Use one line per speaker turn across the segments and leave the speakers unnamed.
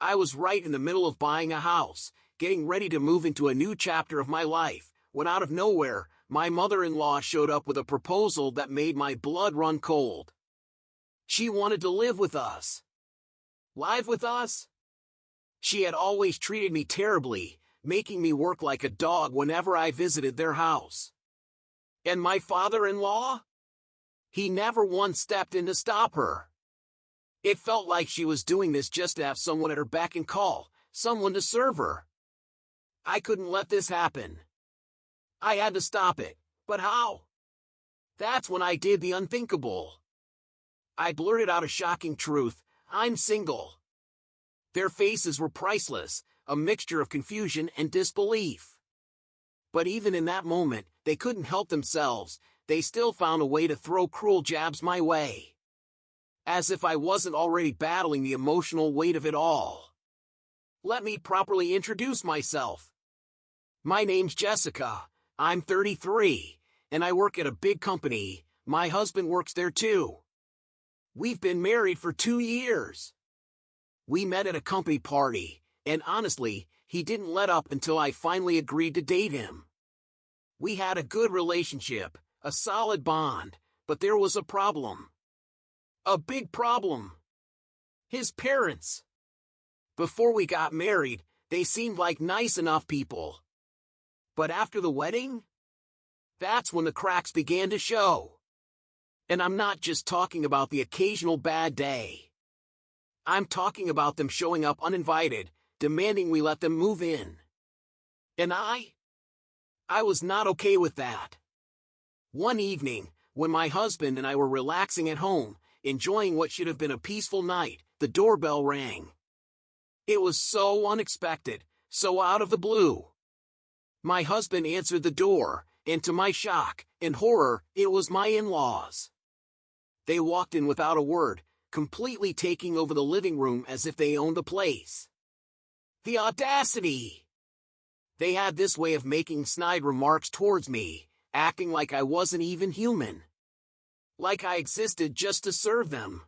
I was right in the middle of buying a house, getting ready to move into a new chapter of my life, when out of nowhere, my mother-in-law showed up with a proposal that made my blood run cold. She wanted to live with us. Live with us? She had always treated me terribly, making me work like a dog whenever I visited their house. And my father-in-law? He never once stepped in to stop her. It felt like she was doing this just to have someone at her beck and call, someone to serve her. I couldn't let this happen. I had to stop it, but how? That's when I did the unthinkable. I blurted out a shocking truth: I'm single. Their faces were priceless, a mixture of confusion and disbelief. But even in that moment, they couldn't help themselves. They still found a way to throw cruel jabs my way. As if I wasn't already battling the emotional weight of it all. Let me properly introduce myself. My name's Jessica. I'm 33, and I work at a big company. My husband works there too. We've been married for 2 years. We met at a company party, and honestly, he didn't let up until I finally agreed to date him. We had a good relationship, a solid bond, but there was a problem. A big problem. His parents. Before we got married, they seemed like nice enough people. But after the wedding? That's when the cracks began to show. And I'm not just talking about the occasional bad day. I'm talking about them showing up uninvited, demanding we let them move in. And I was not okay with that. One evening, when my husband and I were relaxing at home, enjoying what should have been a peaceful night, the doorbell rang. It was so unexpected, so out of the blue. My husband answered the door, and to my shock and horror, it was my in-laws. They walked in without a word, completely taking over the living room as if they owned the place. The audacity! They had this way of making snide remarks towards me, acting like I wasn't even human. Like I existed just to serve them.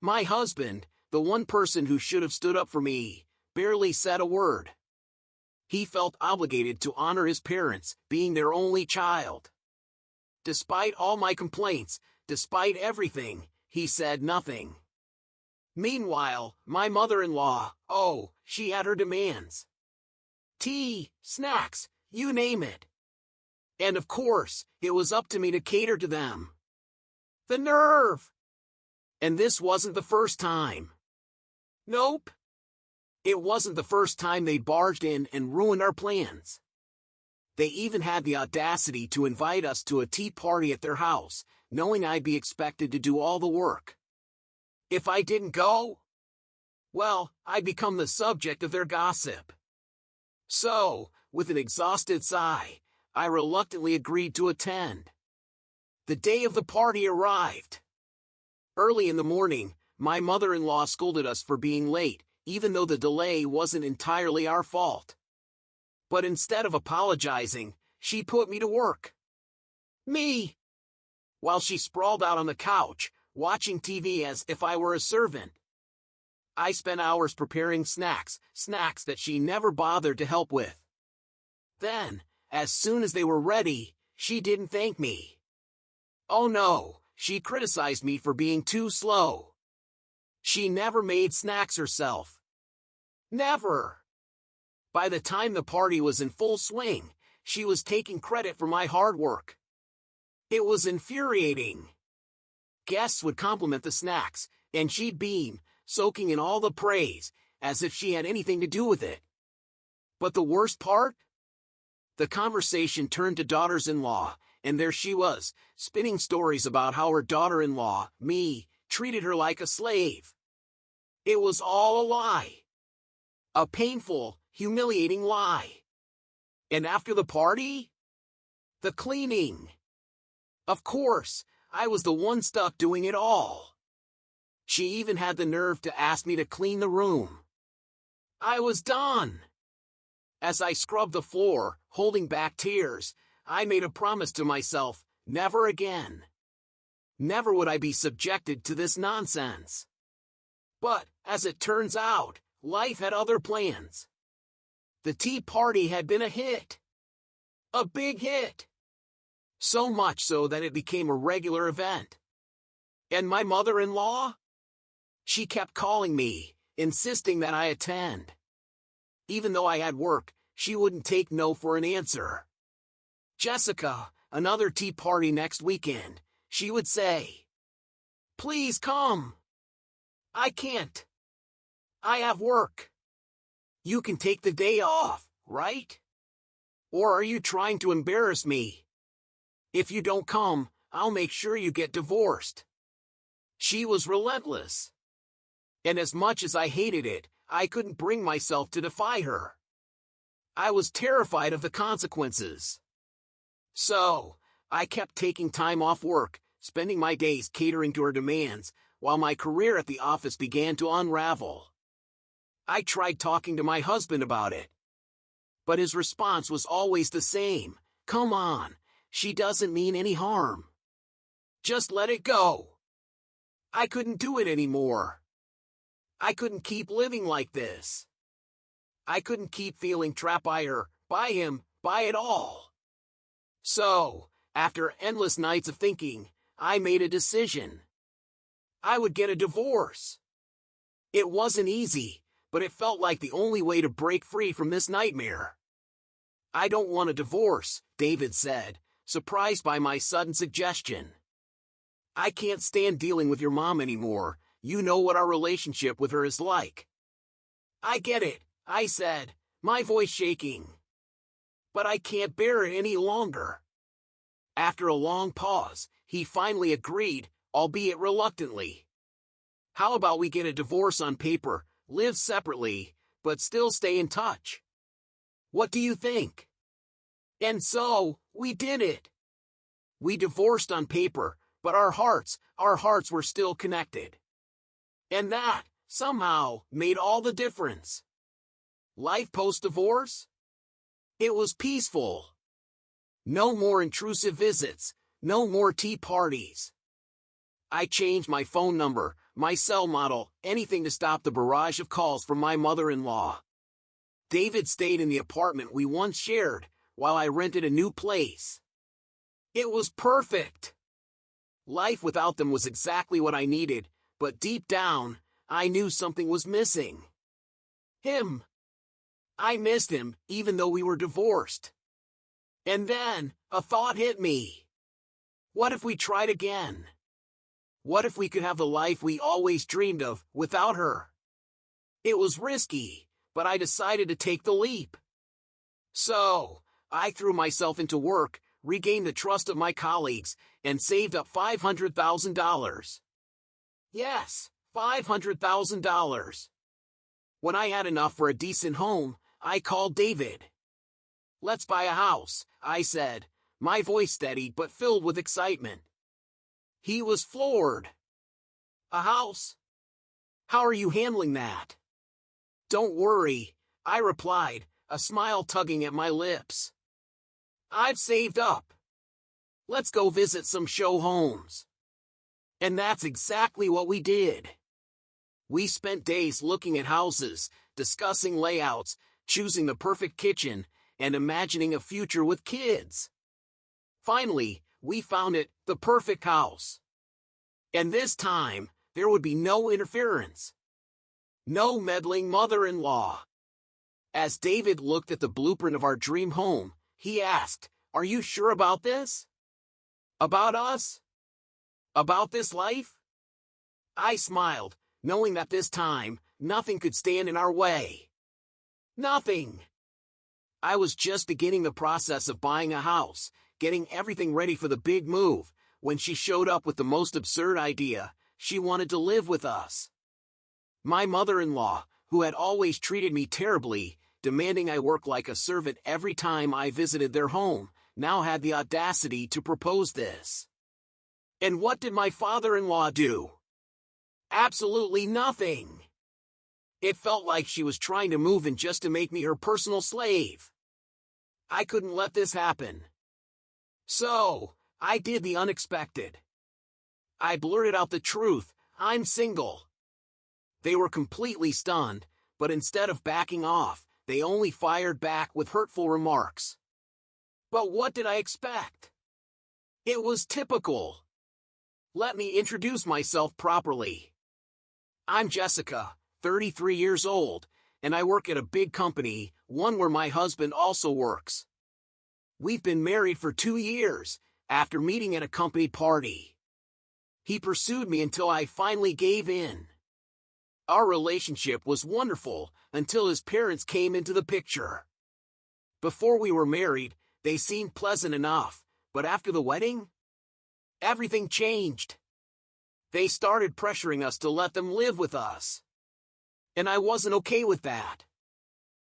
My husband, the one person who should have stood up for me, barely said a word. He felt obligated to honor his parents, being their only child. Despite all my complaints, despite everything, he said nothing. Meanwhile, my mother-in-law, she had her demands. Tea, snacks, you name it. And of course, it was up to me to cater to them. The nerve! And this wasn't the first time. Nope. It wasn't the first time they barged in and ruined our plans. They even had the audacity to invite us to a tea party at their house, knowing I'd be expected to do all the work. If I didn't go, well, I'd become the subject of their gossip. So, with an exhausted sigh, I reluctantly agreed to attend. The day of the party arrived. Early in the morning, my mother-in-law scolded us for being late, even though the delay wasn't entirely our fault. But instead of apologizing, she put me to work. Me! While she sprawled out on the couch, watching TV as if I were a servant. I spent hours preparing snacks that she never bothered to help with. Then, as soon as they were ready, she didn't thank me. Oh no, she criticized me for being too slow. She never made snacks herself. Never. By the time the party was in full swing, she was taking credit for my hard work. It was infuriating. Guests would compliment the snacks, and she'd beam, soaking in all the praise, as if she had anything to do with it. But the worst part? The conversation turned to daughters-in-law, and there she was, spinning stories about how her daughter-in-law, me, treated her like a slave. It was all a lie. A painful, humiliating lie. And after the party? The cleaning. Of course, I was the one stuck doing it all. She even had the nerve to ask me to clean the room. I was done. As I scrubbed the floor, holding back tears, I made a promise to myself, never again. Never would I be subjected to this nonsense. But, as it turns out, life had other plans. The tea party had been a hit. A big hit. So much so that it became a regular event. And my mother-in-law? She kept calling me, insisting that I attend. Even though I had work, she wouldn't take no for an answer. Jessica, another tea party next weekend, she would say. Please come. I can't. I have work. You can take the day off, right? Or are you trying to embarrass me? If you don't come, I'll make sure you get divorced. She was relentless. And as much as I hated it, I couldn't bring myself to defy her. I was terrified of the consequences. So, I kept taking time off work, spending my days catering to her demands, while my career at the office began to unravel. I tried talking to my husband about it. But his response was always the same. Come on, she doesn't mean any harm. Just let it go. I couldn't do it anymore. I couldn't keep living like this. I couldn't keep feeling trapped by her, by him, by it all. So, after endless nights of thinking, I made a decision. I would get a divorce. It wasn't easy, but it felt like the only way to break free from this nightmare. I don't want a divorce, David said, surprised by my sudden suggestion. I can't stand dealing with your mom anymore. You know what our relationship with her is like. I get it, I said, my voice shaking. But I can't bear it any longer. After a long pause, he finally agreed, albeit reluctantly. How about we get a divorce on paper, live separately, but still stay in touch? What do you think? And so, we did it. We divorced on paper, but our hearts were still connected. And that, somehow, made all the difference. Life post-divorce? It was peaceful. No more intrusive visits, no more tea parties. I changed my phone number, my cell model, anything to stop the barrage of calls from my mother-in-law. David stayed in the apartment we once shared, while I rented a new place. It was perfect. Life without them was exactly what I needed, but deep down, I knew something was missing. Him. I missed him, even though we were divorced. And then, a thought hit me. What if we tried again? What if we could have the life we always dreamed of, without her? It was risky, but I decided to take the leap. So, I threw myself into work, regained the trust of my colleagues, and saved up $500,000. Yes, $500,000. When I had enough for a decent home, I called David. Let's buy a house, I said, my voice steady but filled with excitement. He was floored. A house? How are you handling that? Don't worry, I replied, a smile tugging at my lips. I've saved up. Let's go visit some show homes. And that's exactly what we did. We spent days looking at houses, discussing layouts, choosing the perfect kitchen, and imagining a future with kids. Finally, we found it, the perfect house. And this time, there would be no interference. No meddling mother-in-law. As David looked at the blueprint of our dream home, he asked, "Are you sure about this? About us? About this life?" I smiled, knowing that this time, nothing could stand in our way. Nothing. I was just beginning the process of buying a house, getting everything ready for the big move, when she showed up with the most absurd idea. She wanted to live with us. My mother-in-law, who had always treated me terribly, demanding I work like a servant every time I visited their home, now had the audacity to propose this. And what did my father-in-law do? Absolutely nothing. It felt like she was trying to move in just to make me her personal slave. I couldn't let this happen. So, I did the unexpected. I blurted out the truth, "I'm single." They were completely stunned, but instead of backing off, they only fired back with hurtful remarks. But what did I expect? It was typical. Let me introduce myself properly. I'm Jessica, 33 years old, and I work at a big company, one where my husband also works. We've been married for 2 years, after meeting at a company party. He pursued me until I finally gave in. Our relationship was wonderful until his parents came into the picture. Before we were married, they seemed pleasant enough, but after the wedding, everything changed. They started pressuring us to let them live with us. And I wasn't okay with that.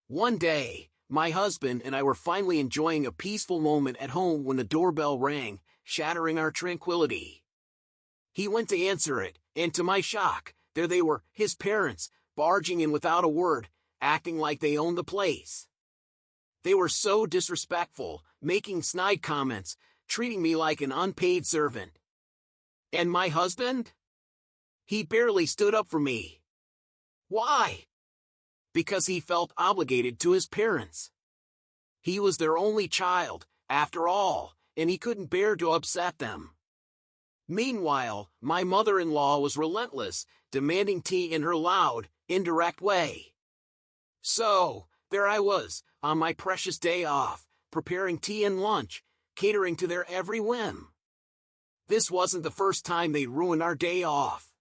One day, my husband and I were finally enjoying a peaceful moment at home when the doorbell rang, shattering our tranquility. He went to answer it, and to my shock, there they were, his parents, barging in without a word, acting like they owned the place. They were so disrespectful, making snide comments, treating me like an unpaid servant. And my husband? He barely stood up for me. Why? Because he felt obligated to his parents. He was their only child, after all, and he couldn't bear to upset them. Meanwhile, my mother-in-law was relentless, demanding tea in her loud, indirect way. So, there I was, on my precious day off, preparing tea and lunch, catering to their every whim. This wasn't the first time they ruined our day off.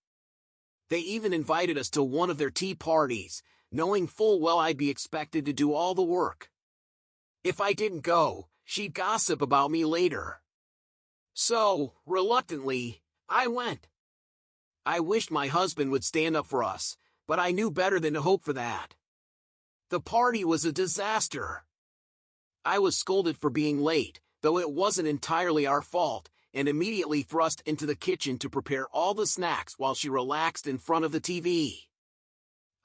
They even invited us to one of their tea parties, knowing full well I'd be expected to do all the work. If I didn't go, she'd gossip about me later. So, reluctantly, I went. I wished my husband would stand up for us, but I knew better than to hope for that. The party was a disaster. I was scolded for being late, though it wasn't entirely our fault, and immediately thrust into the kitchen to prepare all the snacks while she relaxed in front of the TV.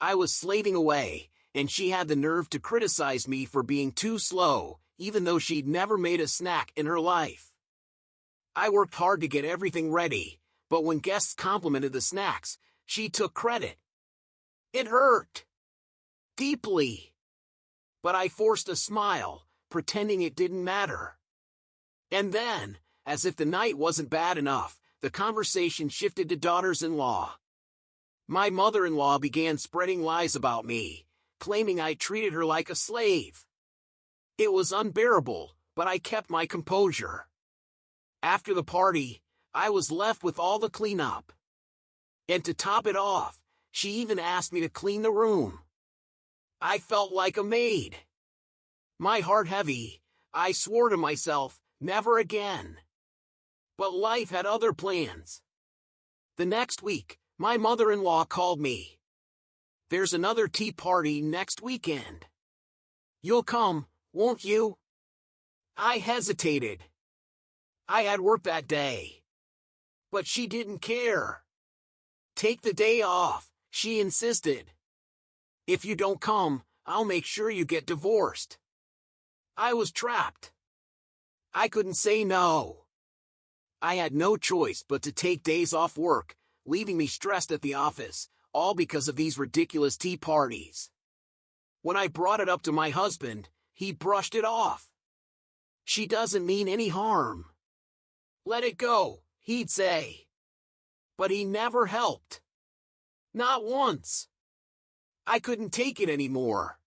I was slaving away, and she had the nerve to criticize me for being too slow, even though she'd never made a snack in her life. I worked hard to get everything ready, but when guests complimented the snacks, she took credit. It hurt. Deeply. But I forced a smile, pretending it didn't matter. And then, as if the night wasn't bad enough, the conversation shifted to daughters-in-law. My mother-in-law began spreading lies about me, claiming I treated her like a slave. It was unbearable, but I kept my composure. After the party, I was left with all the cleanup. And to top it off, she even asked me to clean the room. I felt like a maid. My heart heavy, I swore to myself, never again. But life had other plans. The next week, my mother-in-law called me. There's another tea party next weekend. You'll come, won't you? I hesitated. I had work that day. But she didn't care. Take the day off, she insisted. If you don't come, I'll make sure you get divorced. I was trapped. I couldn't say no. I had no choice but to take days off work, leaving me stressed at the office, all because of these ridiculous tea parties. When I brought it up to my husband, he brushed it off. She doesn't mean any harm. Let it go, he'd say. But he never helped. Not once. I couldn't take it anymore.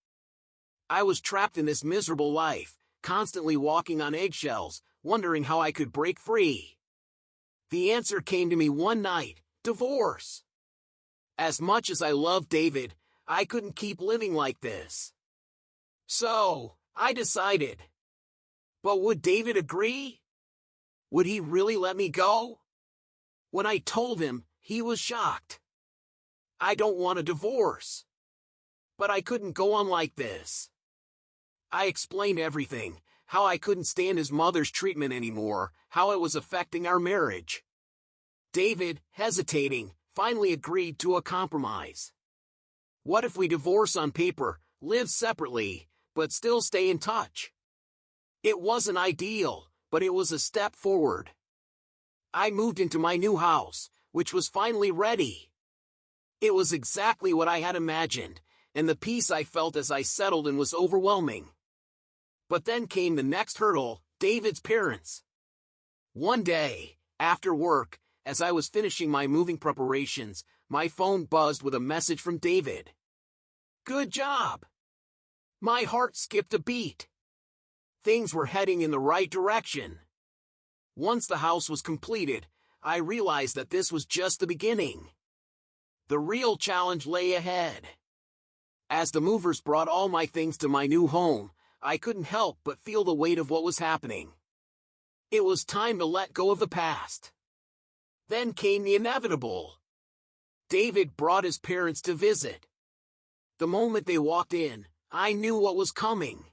I was trapped in this miserable life, constantly walking on eggshells, wondering how I could break free. The answer came to me one night: divorce. As much as I loved David, I couldn't keep living like this. So, I decided. But would David agree? Would he really let me go? When I told him, he was shocked. I don't want a divorce. But I couldn't go on like this. I explained everything, how I couldn't stand his mother's treatment anymore, how it was affecting our marriage. David, hesitating, finally agreed to a compromise. What if we divorce on paper, live separately, but still stay in touch? It wasn't ideal, but it was a step forward. I moved into my new house, which was finally ready. It was exactly what I had imagined, and the peace I felt as I settled in was overwhelming. But then came the next hurdle, David's parents. One day, after work, as I was finishing my moving preparations, my phone buzzed with a message from David. "Good job!" My heart skipped a beat. Things were heading in the right direction. Once the house was completed, I realized that this was just the beginning. The real challenge lay ahead. As the movers brought all my things to my new home, I couldn't help but feel the weight of what was happening. It was time to let go of the past. Then came the inevitable. David brought his parents to visit. The moment they walked in, I knew what was coming.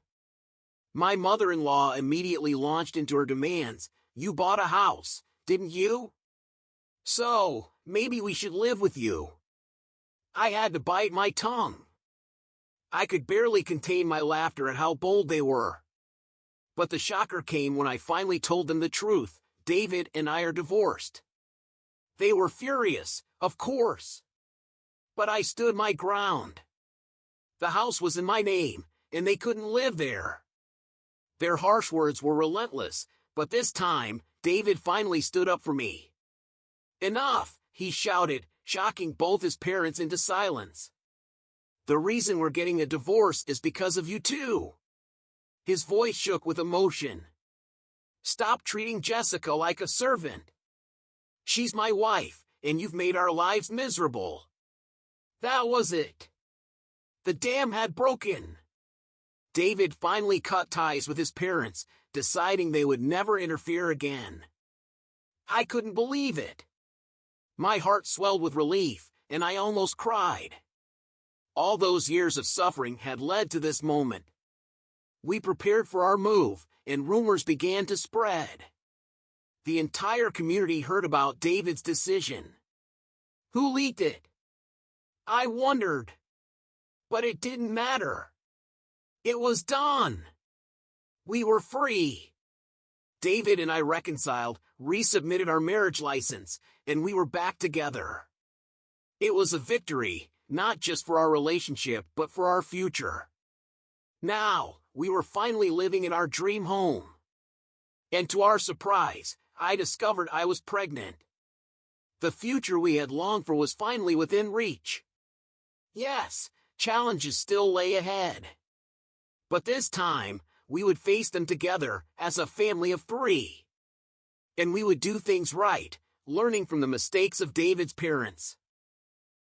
My mother-in-law immediately launched into her demands. "You bought a house, didn't you? So, maybe we should live with you." I had to bite my tongue. I could barely contain my laughter at how bold they were. But the shocker came when I finally told them the truth. David and I are divorced. They were furious, of course. But I stood my ground. The house was in my name, and they couldn't live there. Their harsh words were relentless, but this time, David finally stood up for me. "Enough," he shouted, shocking both his parents into silence. "The reason we're getting a divorce is because of you two." His voice shook with emotion. "Stop treating Jessica like a servant. She's my wife, and you've made our lives miserable." That was it. The dam had broken. David finally cut ties with his parents, deciding they would never interfere again. I couldn't believe it. My heart swelled with relief, and I almost cried. All those years of suffering had led to this moment. We prepared for our move, and rumors began to spread. The entire community heard about David's decision. Who leaked it? I wondered. But it didn't matter. It was done. We were free. David and I reconciled, resubmitted our marriage license, and we were back together. It was a victory, not just for our relationship, but for our future. Now, we were finally living in our dream home. And to our surprise, I discovered I was pregnant. The future we had longed for was finally within reach. Yes, challenges still lay ahead. But this time, we would face them together as a family of 3. And we would do things right, learning from the mistakes of David's parents.